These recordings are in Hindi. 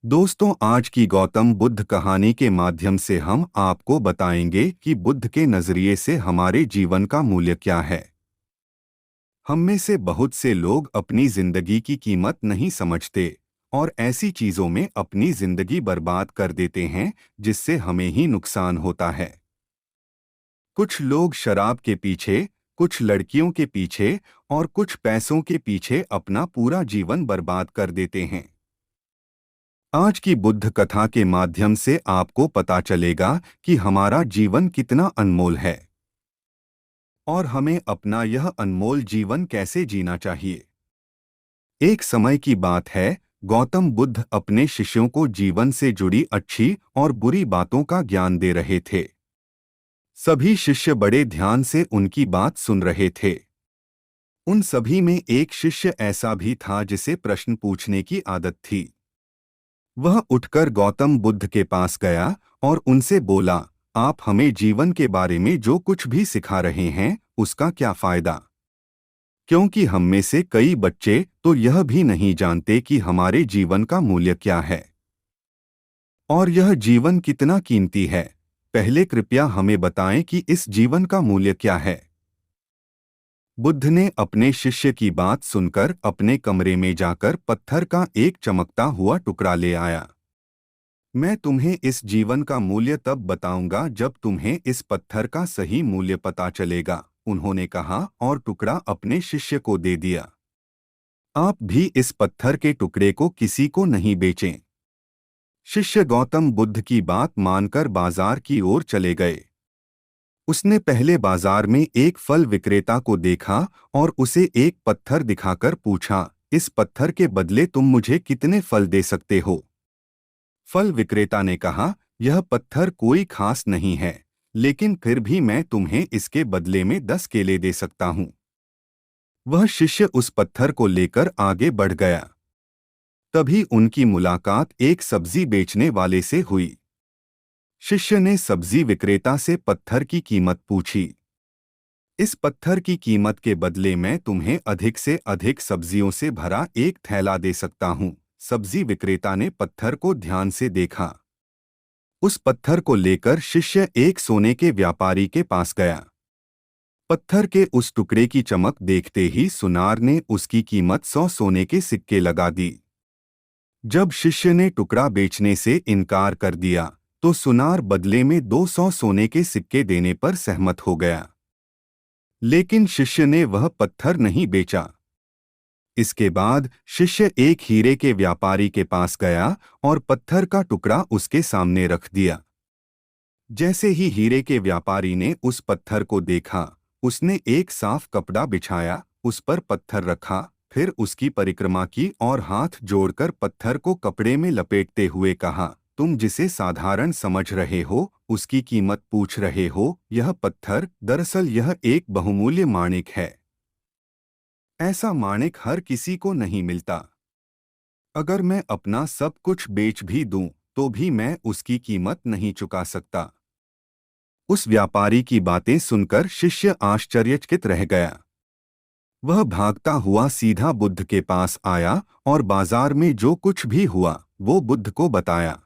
दोस्तों, आज की गौतम बुद्ध कहानी के माध्यम से हम आपको बताएंगे कि बुद्ध के नजरिए से हमारे जीवन का मूल्य क्या है। हम में से बहुत से लोग अपनी जिंदगी की कीमत नहीं समझते और ऐसी चीजों में अपनी जिंदगी बर्बाद कर देते हैं जिससे हमें ही नुकसान होता है। कुछ लोग शराब के पीछे, कुछ लड़कियों के पीछे और कुछ पैसों के पीछे अपना पूरा जीवन बर्बाद कर देते हैं। आज की बुद्ध कथा के माध्यम से आपको पता चलेगा कि हमारा जीवन कितना अनमोल है और हमें अपना यह अनमोल जीवन कैसे जीना चाहिए। एक समय की बात है, गौतम बुद्ध अपने शिष्यों को जीवन से जुड़ी अच्छी और बुरी बातों का ज्ञान दे रहे थे। सभी शिष्य बड़े ध्यान से उनकी बात सुन रहे थे। उन सभी में एक शिष्य ऐसा भी था जिसे प्रश्न पूछने की आदत थी। वह उठकर गौतम बुद्ध के पास गया और उनसे बोला, आप हमें जीवन के बारे में जो कुछ भी सिखा रहे हैं उसका क्या फायदा? क्योंकि हम में से कई बच्चे तो यह भी नहीं जानते कि हमारे जीवन का मूल्य क्या है और यह जीवन कितना कीमती है। पहले कृपया हमें बताएं कि इस जीवन का मूल्य क्या है। बुद्ध ने अपने शिष्य की बात सुनकर अपने कमरे में जाकर पत्थर का एक चमकता हुआ टुकड़ा ले आया। मैं तुम्हें इस जीवन का मूल्य तब बताऊंगा जब तुम्हें इस पत्थर का सही मूल्य पता चलेगा, उन्होंने कहा और टुकड़ा अपने शिष्य को दे दिया। आप भी इस पत्थर के टुकड़े को किसी को नहीं बेचें। शिष्य गौतम बुद्ध की बात मानकर बाजार की ओर चले गए। उसने पहले बाजार में एक फल विक्रेता को देखा और उसे एक पत्थर दिखाकर पूछा, इस पत्थर के बदले तुम मुझे कितने फल दे सकते हो? फल विक्रेता ने कहा, यह पत्थर कोई खास नहीं है, लेकिन फिर भी मैं तुम्हें इसके बदले में 10 केले दे सकता हूँ। वह शिष्य उस पत्थर को लेकर आगे बढ़ गया। तभी उनकी मुलाकात एक सब्जी बेचने वाले से हुई। शिष्य ने सब्जी विक्रेता से पत्थर की कीमत पूछी। इस पत्थर की कीमत के बदले मैं तुम्हें अधिक से अधिक सब्जियों से भरा एक थैला दे सकता हूँ। सब्जी विक्रेता ने पत्थर को ध्यान से देखा। उस पत्थर को लेकर शिष्य एक सोने के व्यापारी के पास गया। पत्थर के उस टुकड़े की चमक देखते ही सुनार ने उसकी कीमत 100 सोने के सिक्के लगा दी। जब शिष्य ने टुकड़ा बेचने से इनकार कर दिया तो सुनार बदले में 200 सोने के सिक्के देने पर सहमत हो गया। लेकिन शिष्य ने वह पत्थर नहीं बेचा। इसके बाद शिष्य एक हीरे के व्यापारी के पास गया और पत्थर का टुकड़ा उसके सामने रख दिया। जैसे ही हीरे के व्यापारी ने उस पत्थर को देखा, उसने एक साफ कपड़ा बिछाया, उस पर पत्थर रखा, फिर उसकी परिक्रमा की और हाथ जोड़कर पत्थर को कपड़े में लपेटते हुए कहा, तुम जिसे साधारण समझ रहे हो उसकी कीमत पूछ रहे हो, यह पत्थर दरअसल यह एक बहुमूल्य माणिक है। ऐसा माणिक हर किसी को नहीं मिलता। अगर मैं अपना सब कुछ बेच भी दूं तो भी मैं उसकी कीमत नहीं चुका सकता। उस व्यापारी की बातें सुनकर शिष्य आश्चर्यचकित रह गया। वह भागता हुआ सीधा बुद्ध के पास आया और बाजार में जो कुछ भी हुआ वो बुद्ध को बताया।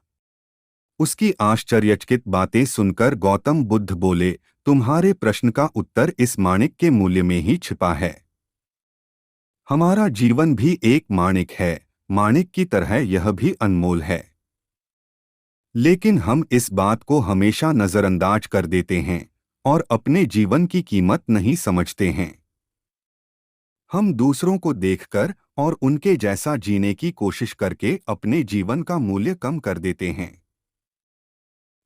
उसकी आश्चर्यचकित बातें सुनकर गौतम बुद्ध बोले, तुम्हारे प्रश्न का उत्तर इस माणिक के मूल्य में ही छिपा है। हमारा जीवन भी एक माणिक है, माणिक की तरह यह भी अनमोल है। लेकिन हम इस बात को हमेशा नजरअंदाज कर देते हैं और अपने जीवन की कीमत नहीं समझते हैं। हम दूसरों को देखकर और उनके जैसा जीने की कोशिश करके अपने जीवन का मूल्य कम कर देते हैं।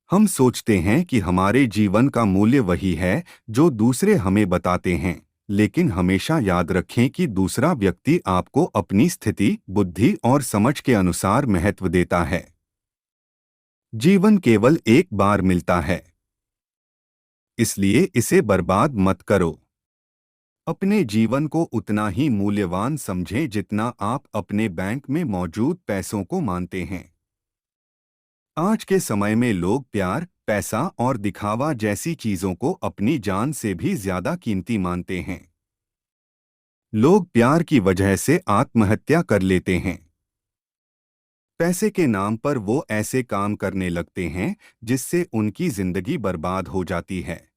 हम सोचते हैं कि हमारे जीवन का मूल्य वही है जो दूसरे हमें बताते हैं, लेकिन हमेशा याद रखें कि दूसरा व्यक्ति आपको अपनी स्थिति, बुद्धि और समझ के अनुसार महत्व देता है। जीवन केवल एक बार मिलता है, इसलिए इसे बर्बाद मत करो। अपने जीवन को उतना ही मूल्यवान समझें जितना आप अपने बैंक में मौजूद पैसों को मानते हैं। आज के समय में लोग प्यार, पैसा और दिखावा जैसी चीजों को अपनी जान से भी ज्यादा कीमती मानते हैं। लोग प्यार की वजह से आत्महत्या कर लेते हैं। पैसे के नाम पर वो ऐसे काम करने लगते हैं जिससे उनकी जिंदगी बर्बाद हो जाती है।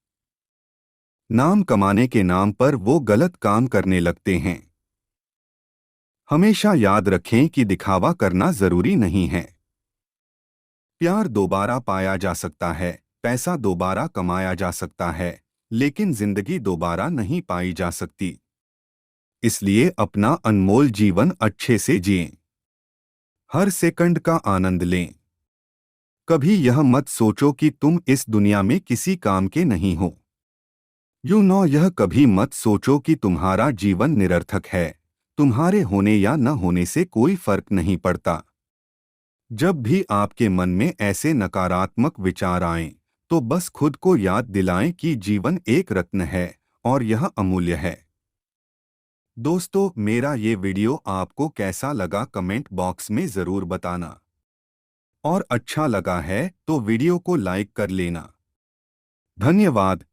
नाम कमाने के नाम पर वो गलत काम करने लगते हैं। हमेशा याद रखें कि दिखावा करना जरूरी नहीं है। प्यार दोबारा पाया जा सकता है, पैसा दोबारा कमाया जा सकता है, लेकिन जिंदगी दोबारा नहीं पाई जा सकती। इसलिए अपना अनमोल जीवन अच्छे से जिएं। हर सेकंड का आनंद लें। कभी यह मत सोचो कि तुम इस दुनिया में किसी काम के नहीं हो। यह कभी मत सोचो कि तुम्हारा जीवन निरर्थक है। तुम्हारे होने या न होने से कोई फर्क नहीं पड़ता। जब भी आपके मन में ऐसे नकारात्मक विचार आएं, तो बस खुद को याद दिलाएं कि जीवन एक रत्न है और यह अमूल्य है। दोस्तों, मेरा ये वीडियो आपको कैसा लगा कमेंट बॉक्स में ज़रूर बताना। और अच्छा लगा है तो वीडियो को लाइक कर लेना। धन्यवाद।